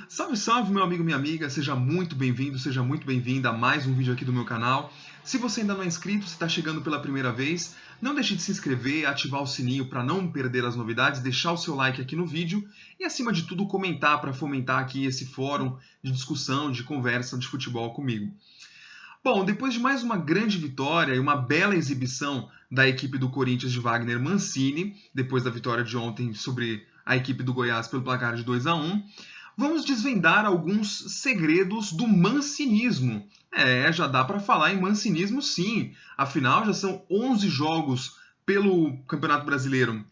Salve, salve, meu amigo, minha amiga, seja muito bem-vindo, seja muito bem-vinda a mais um vídeo aqui do meu canal. Se você ainda não é inscrito, se está chegando pela primeira vez, não deixe de se inscrever, ativar o sininho para não perder as novidades, deixar o seu like aqui no vídeo e, acima de tudo, comentar para fomentar aqui esse fórum de discussão, de conversa de futebol comigo. Bom, depois de mais uma grande vitória e uma bela exibição da equipe do Corinthians de Wagner Mancini, depois da vitória de ontem sobre a equipe do Goiás pelo placar de 2-1, vamos desvendar alguns segredos do mancinismo. Já dá para falar em mancinismo sim. Afinal, já são 11 jogos pelo Campeonato Brasileiro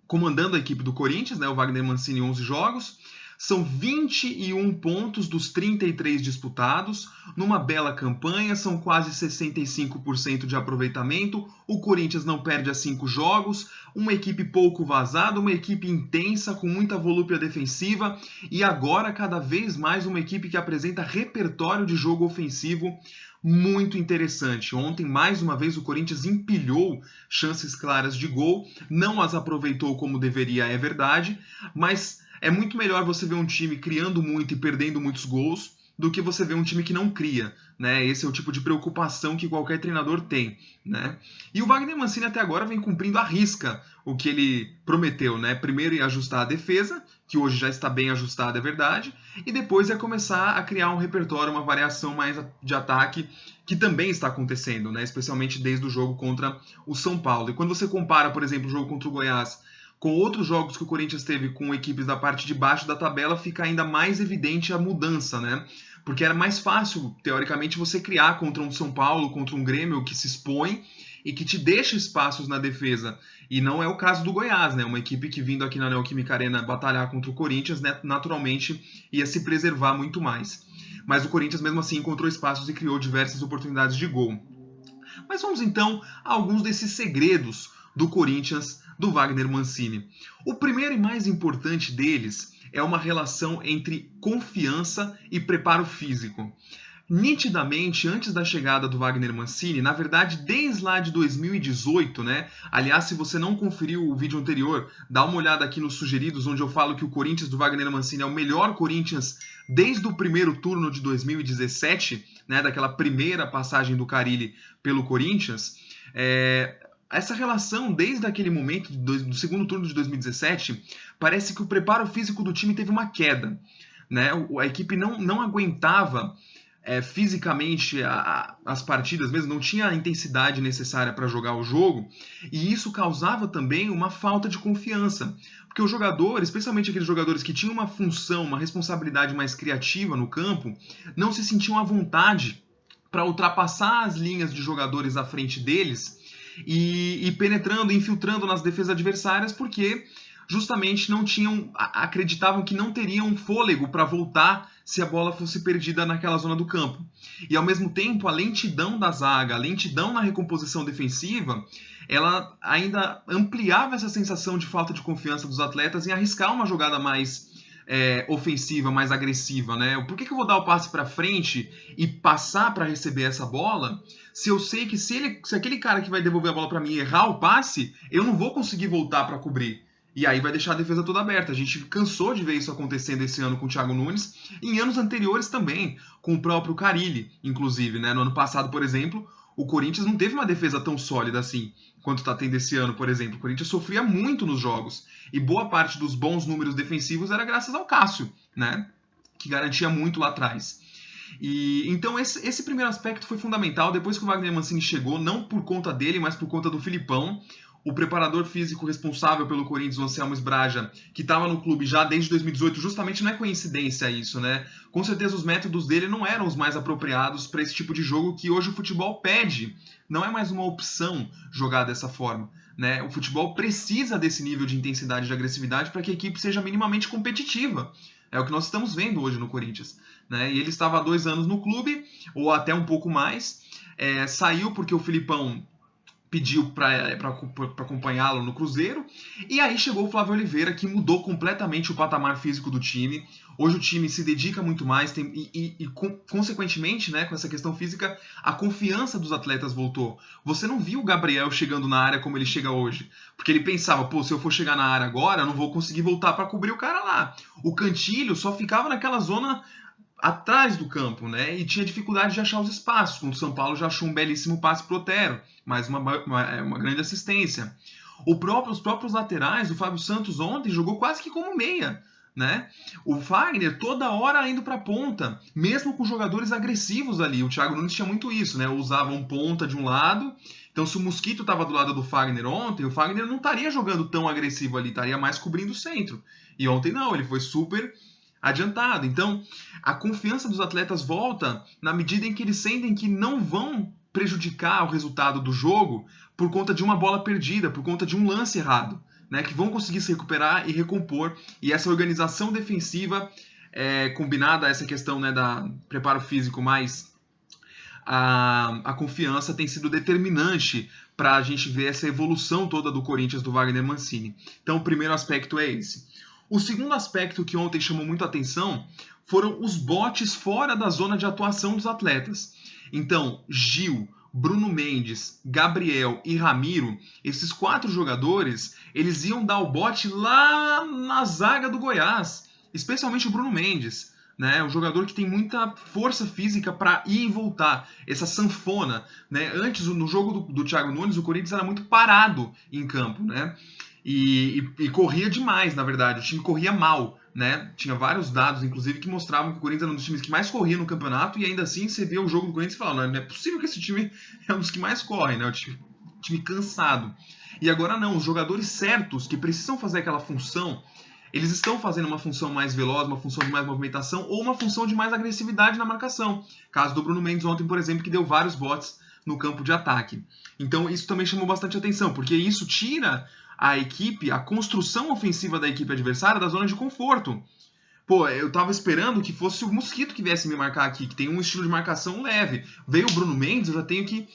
comandando a equipe do Corinthians, né? O Wagner Mancini 11 jogos. São 21 pontos dos 33 disputados, numa bela campanha, são quase 65% de aproveitamento, o Corinthians não perde a 5 jogos, uma equipe pouco vazada, uma equipe intensa, com muita volúpia defensiva, e agora cada vez mais uma equipe que apresenta repertório de jogo ofensivo muito interessante. Ontem, mais uma vez, o Corinthians empilhou chances claras de gol, não as aproveitou como deveria, é verdade, mas é muito melhor você ver um time criando muito e perdendo muitos gols do que você ver um time que não cria, né? Esse é o tipo de preocupação que qualquer treinador tem, né? E o Wagner Mancini até agora vem cumprindo à risca o que ele prometeu, né? Primeiro ia ajustar a defesa, que hoje já está bem ajustada, é verdade, e depois ia começar a criar um repertório, uma variação mais de ataque, que também está acontecendo, né? Especialmente desde o jogo contra o São Paulo. E quando você compara, por exemplo, o jogo contra o Goiás com outros jogos que o Corinthians teve com equipes da parte de baixo da tabela, fica ainda mais evidente a mudança, né? Porque era mais fácil, teoricamente, você criar contra um São Paulo, contra um Grêmio que se expõe e que te deixa espaços na defesa. E não é o caso do Goiás, né? Uma equipe que vindo aqui na Neoquímica Arena batalhar contra o Corinthians, né, naturalmente ia se preservar muito mais. Mas o Corinthians mesmo assim encontrou espaços e criou diversas oportunidades de gol. Mas vamos então a alguns desses segredos do Corinthians do Wagner Mancini. O primeiro e mais importante deles é uma relação entre confiança e preparo físico. Nitidamente, antes da chegada do Wagner Mancini, na verdade, desde lá de 2018, né? Aliás, se você não conferiu o vídeo anterior, dá uma olhada aqui nos sugeridos, onde eu falo que o Corinthians do Wagner Mancini é o melhor Corinthians desde o primeiro turno de 2017, né? Daquela primeira passagem do Carille pelo Corinthians. Essa relação, desde aquele momento, do segundo turno de 2017, parece que o preparo físico do time teve uma queda, né? A equipe não aguentava fisicamente as partidas mesmo, não tinha a intensidade necessária para jogar o jogo, e isso causava também uma falta de confiança, porque os jogadores, especialmente aqueles jogadores que tinham uma função, uma responsabilidade mais criativa no campo, não se sentiam à vontade para ultrapassar as linhas de jogadores à frente deles e penetrando, infiltrando nas defesas adversárias, porque justamente não tinham, acreditavam que não teriam fôlego para voltar se a bola fosse perdida naquela zona do campo. E ao mesmo tempo, a lentidão da zaga, a lentidão na recomposição defensiva, ela ainda ampliava essa sensação de falta de confiança dos atletas em arriscar uma jogada mais ofensiva, mais agressiva, né? Por que eu vou dar o passe para frente e passar para receber essa bola, se eu sei que se aquele cara que vai devolver a bola para mim errar o passe, eu não vou conseguir voltar para cobrir. E aí vai deixar a defesa toda aberta. A gente cansou de ver isso acontecendo esse ano com o Thiago Nunes, e em anos anteriores também, com o próprio Carille, inclusive, né? No ano passado, por exemplo, o Corinthians não teve uma defesa tão sólida assim quanto está tendo esse ano, por exemplo. O Corinthians sofria muito nos jogos, e boa parte dos bons números defensivos era graças ao Cássio, né? Que garantia muito lá atrás. E então esse primeiro aspecto foi fundamental. Depois que o Wagner Mancini chegou, não por conta dele, mas por conta do Filipão, o preparador físico responsável pelo Corinthians, o Anselmo Sbraja, que estava no clube já desde 2018, justamente não é coincidência isso, né? Com certeza os métodos dele não eram os mais apropriados para esse tipo de jogo que hoje o futebol pede. Não é mais uma opção jogar dessa forma, né? O futebol precisa desse nível de intensidade e de agressividade para que a equipe seja minimamente competitiva. É o que nós estamos vendo hoje no Corinthians, né? E ele estava há 2 anos no clube, ou até um pouco mais, saiu porque o Filipão pediu para acompanhá-lo no Cruzeiro. E aí chegou o Flávio Oliveira, que mudou completamente o patamar físico do time. Hoje o time se dedica muito mais consequentemente, né, com essa questão física, a confiança dos atletas voltou. Você não viu o Gabriel chegando na área como ele chega hoje. Porque ele pensava, pô, se eu for chegar na área agora, eu não vou conseguir voltar para cobrir o cara lá. O Cantilho só ficava naquela zona atrás do campo, né? E tinha dificuldade de achar os espaços. Quando o São Paulo já achou um belíssimo passe pro Otero, mais uma grande assistência. Os próprios laterais, o Fábio Santos ontem jogou quase que como meia, né? O Fagner toda hora indo para ponta, mesmo com jogadores agressivos ali. O Thiago Nunes tinha muito isso, né? Usava um ponta de um lado. Então, se o Mosquito estava do lado do Fagner ontem, o Fagner não estaria jogando tão agressivo ali, estaria mais cobrindo o centro. E ontem não, ele foi super adiantado. Então, a confiança dos atletas volta na medida em que eles sentem que não vão prejudicar o resultado do jogo por conta de uma bola perdida, por conta de um lance errado, né? Que vão conseguir se recuperar e recompor. E essa organização defensiva, combinada a essa questão, né, da preparo físico mais a confiança, tem sido determinante para a gente ver essa evolução toda do Corinthians do Wagner Mancini. Então, o primeiro aspecto é esse. O segundo aspecto que ontem chamou muito a atenção foram os botes fora da zona de atuação dos atletas. Então, Gil, Bruno Mendes, Gabriel e Ramiro, esses 4 jogadores, eles iam dar o bote lá na zaga do Goiás, especialmente o Bruno Mendes, né? Um jogador que tem muita força física para ir e voltar, essa sanfona, né? Antes, no jogo do Thiago Nunes, o Corinthians era muito parado em campo, né? E corria demais, na verdade. O time corria mal, né? Tinha vários dados, inclusive, que mostravam que o Corinthians era um dos times que mais corria no campeonato, e ainda assim você vê o jogo do Corinthians e fala, não é possível que esse time é um dos que mais corre, né? O time cansado. E agora não, os jogadores certos que precisam fazer aquela função, eles estão fazendo uma função mais veloz, uma função de mais movimentação ou uma função de mais agressividade na marcação. Caso do Bruno Mendes ontem, por exemplo, que deu vários botes no campo de ataque. Então isso também chamou bastante atenção, porque isso tira a equipe, a construção ofensiva da equipe adversária da zona de conforto. Pô, eu tava esperando que fosse o Mosquito que viesse me marcar aqui, que tem um estilo de marcação leve. Veio o Bruno Mendes, eu já tenho que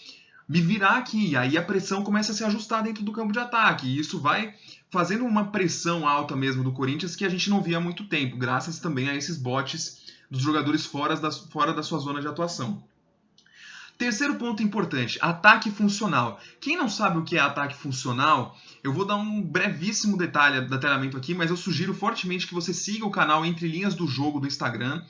me virar aqui. Aí a pressão começa a se ajustar dentro do campo de ataque. E isso vai fazendo uma pressão alta mesmo do Corinthians que a gente não via há muito tempo, graças também a esses botes dos jogadores fora da sua zona de atuação. Terceiro ponto importante, ataque funcional. Quem não sabe o que é ataque funcional, eu vou dar um brevíssimo detalhamento aqui, mas eu sugiro fortemente que você siga o canal Entre Linhas do Jogo do Instagram,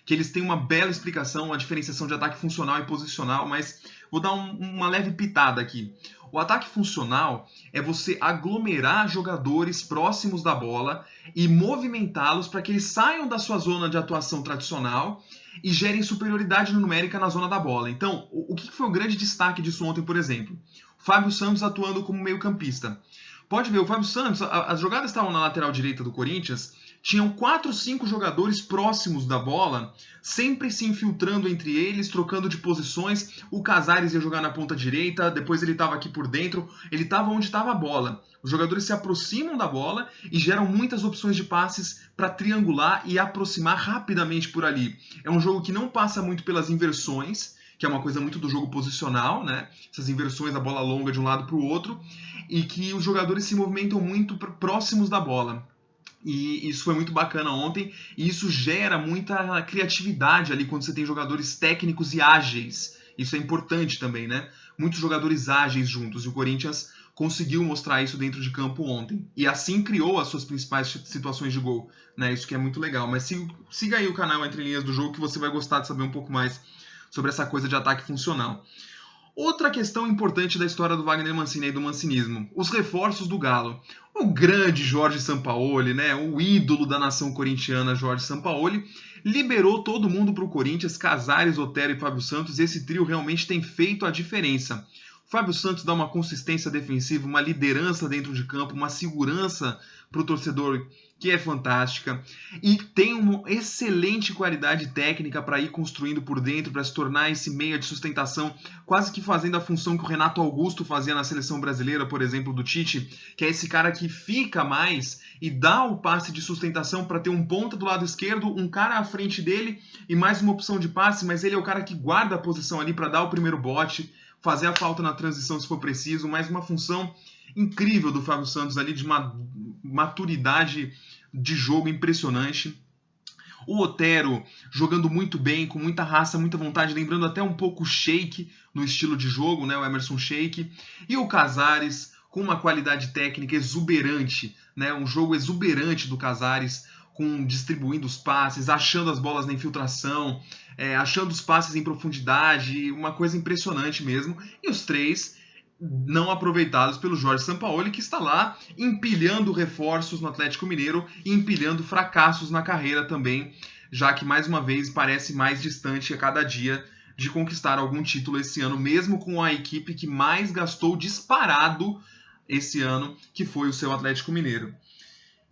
que eles têm uma bela explicação, uma diferenciação de ataque funcional e posicional, mas vou dar uma leve pitada aqui. O ataque funcional é você aglomerar jogadores próximos da bola e movimentá-los para que eles saiam da sua zona de atuação tradicional e gerem superioridade numérica na zona da bola. Então, o que foi o grande destaque disso ontem, por exemplo? O Fábio Santos atuando como meio-campista. Pode ver, o Fábio Santos, as jogadas estavam na lateral direita do Corinthians, tinham 4, 5 jogadores próximos da bola, sempre se infiltrando entre eles, trocando de posições. O Casares ia jogar na ponta direita, depois ele estava aqui por dentro, ele estava onde estava a bola. Os jogadores se aproximam da bola e geram muitas opções de passes para triangular e aproximar rapidamente por ali. É um jogo que não passa muito pelas inversões, que é uma coisa muito do jogo posicional, né? Essas inversões da bola longa de um lado para o outro, e que os jogadores se movimentam muito próximos da bola. E isso foi muito bacana ontem, e isso gera muita criatividade ali quando você tem jogadores técnicos e ágeis. Isso é importante também, né? Muitos jogadores ágeis juntos, e o Corinthians conseguiu mostrar isso dentro de campo ontem. E assim criou as suas principais situações de gol, né? Isso que é muito legal. Mas siga aí o canal Entre Linhas do Jogo que você vai gostar de saber um pouco mais sobre essa coisa de ataque funcional. Outra questão importante da história do Wagner Mancini e do mancinismo, os reforços do Galo. O grande Jorge Sampaoli, né, o ídolo da nação corintiana Jorge Sampaoli, liberou todo mundo para o Corinthians, Casares, Otero e Fábio Santos, e esse trio realmente tem feito a diferença. O Fábio Santos dá uma consistência defensiva, uma liderança dentro de campo, uma segurança para o torcedor que é fantástica, e tem uma excelente qualidade técnica para ir construindo por dentro, para se tornar esse meia de sustentação, quase que fazendo a função que o Renato Augusto fazia na seleção brasileira, por exemplo, do Tite, que é esse cara que fica mais e dá o passe de sustentação para ter um ponta do lado esquerdo, um cara à frente dele e mais uma opção de passe, mas ele é o cara que guarda a posição ali para dar o primeiro bote, fazer a falta na transição se for preciso, mas uma função incrível do Fábio Santos ali, de uma maturidade de jogo impressionante. O Otero jogando muito bem, com muita raça, muita vontade, lembrando até um pouco o Sheik no estilo de jogo, né, o Emerson Sheik. E o Casares com uma qualidade técnica exuberante, né, um jogo exuberante do Casares, distribuindo os passes, achando as bolas na infiltração, achando os passes em profundidade, uma coisa impressionante mesmo. E os três não aproveitados pelo Jorge Sampaoli, que está lá empilhando reforços no Atlético Mineiro e empilhando fracassos na carreira também, já que, mais uma vez, parece mais distante a cada dia de conquistar algum título esse ano, mesmo com a equipe que mais gastou disparado esse ano, que foi o seu Atlético Mineiro.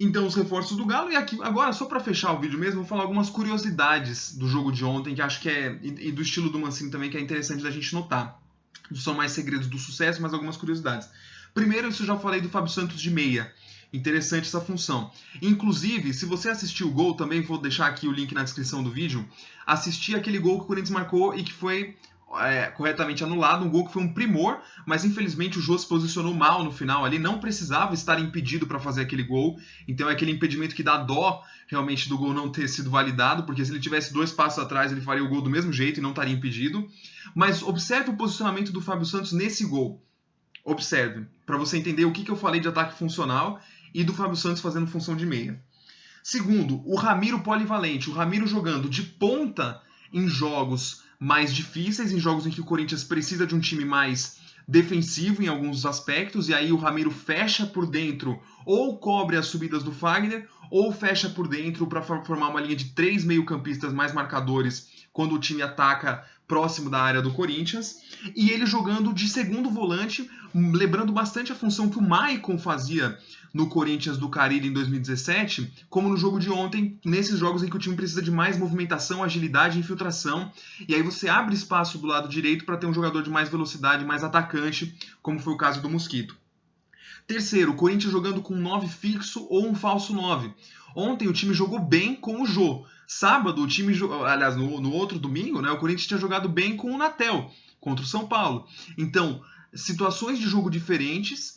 Então, os reforços do Galo. E aqui, agora, só para fechar o vídeo mesmo, vou falar algumas curiosidades do jogo de ontem, que acho que e do estilo do Mancini também, que é interessante da gente notar. Não são mais segredos do sucesso, mas algumas curiosidades. Primeiro, isso eu já falei do Fábio Santos de meia. Interessante essa função. Inclusive, se você assistiu o gol, também vou deixar aqui o link na descrição do vídeo, assisti aquele gol que o Corinthians marcou e que foi corretamente anulado, um gol que foi um primor, mas infelizmente o Jô se posicionou mal no final ali, não precisava estar impedido para fazer aquele gol, então é aquele impedimento que dá dó realmente do gol não ter sido validado, porque se ele tivesse 2 passos atrás ele faria o gol do mesmo jeito e não estaria impedido. Mas observe o posicionamento do Fábio Santos nesse gol. Observe, para você entender o que eu falei de ataque funcional e do Fábio Santos fazendo função de meia. Segundo, o Ramiro polivalente, o Ramiro jogando de ponta em jogos mais difíceis, em jogos em que o Corinthians precisa de um time mais defensivo em alguns aspectos, e aí o Ramiro fecha por dentro, ou cobre as subidas do Fagner, ou fecha por dentro para formar uma linha de 3 meio-campistas mais marcadores quando o time ataca próximo da área do Corinthians, e ele jogando de segundo volante, lembrando bastante a função que o Maicon fazia no Corinthians do Carille em 2017, como no jogo de ontem, nesses jogos em que o time precisa de mais movimentação, agilidade e infiltração, e aí você abre espaço do lado direito para ter um jogador de mais velocidade, mais atacante, como foi o caso do Mosquito. Terceiro, o Corinthians jogando com um 9 fixo ou um falso 9. Ontem o time jogou bem com o Jô. Sábado, o time, aliás, no outro domingo, né, o Corinthians tinha jogado bem com o Natel, contra o São Paulo. Então, situações de jogo diferentes,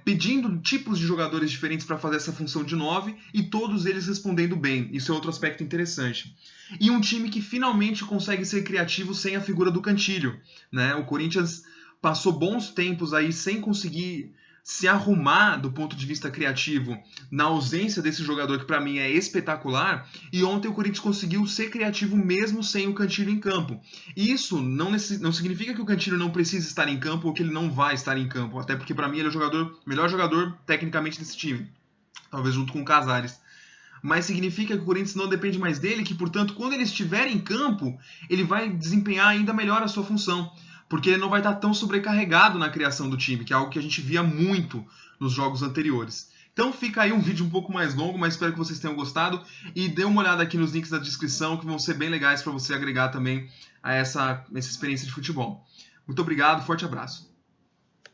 pedindo tipos de jogadores diferentes para fazer essa função de 9 e todos eles respondendo bem. Isso é outro aspecto interessante. E um time que finalmente consegue ser criativo sem a figura do Cantilho, né? O Corinthians passou bons tempos aí sem conseguir se arrumar do ponto de vista criativo na ausência desse jogador que para mim é espetacular, e ontem o Corinthians conseguiu ser criativo mesmo sem o Cantillo em campo. Isso não significa que o Cantillo não precisa estar em campo ou que ele não vai estar em campo, até porque para mim ele é o melhor jogador tecnicamente desse time, talvez junto com o Casares. Mas significa que o Corinthians não depende mais dele, que portanto quando ele estiver em campo ele vai desempenhar ainda melhor a sua função, porque ele não vai estar tão sobrecarregado na criação do time, que é algo que a gente via muito nos jogos anteriores. Então fica aí um vídeo um pouco mais longo, mas espero que vocês tenham gostado, e dê uma olhada aqui nos links da descrição, que vão ser bem legais para você agregar também a essa experiência de futebol. Muito obrigado, forte abraço.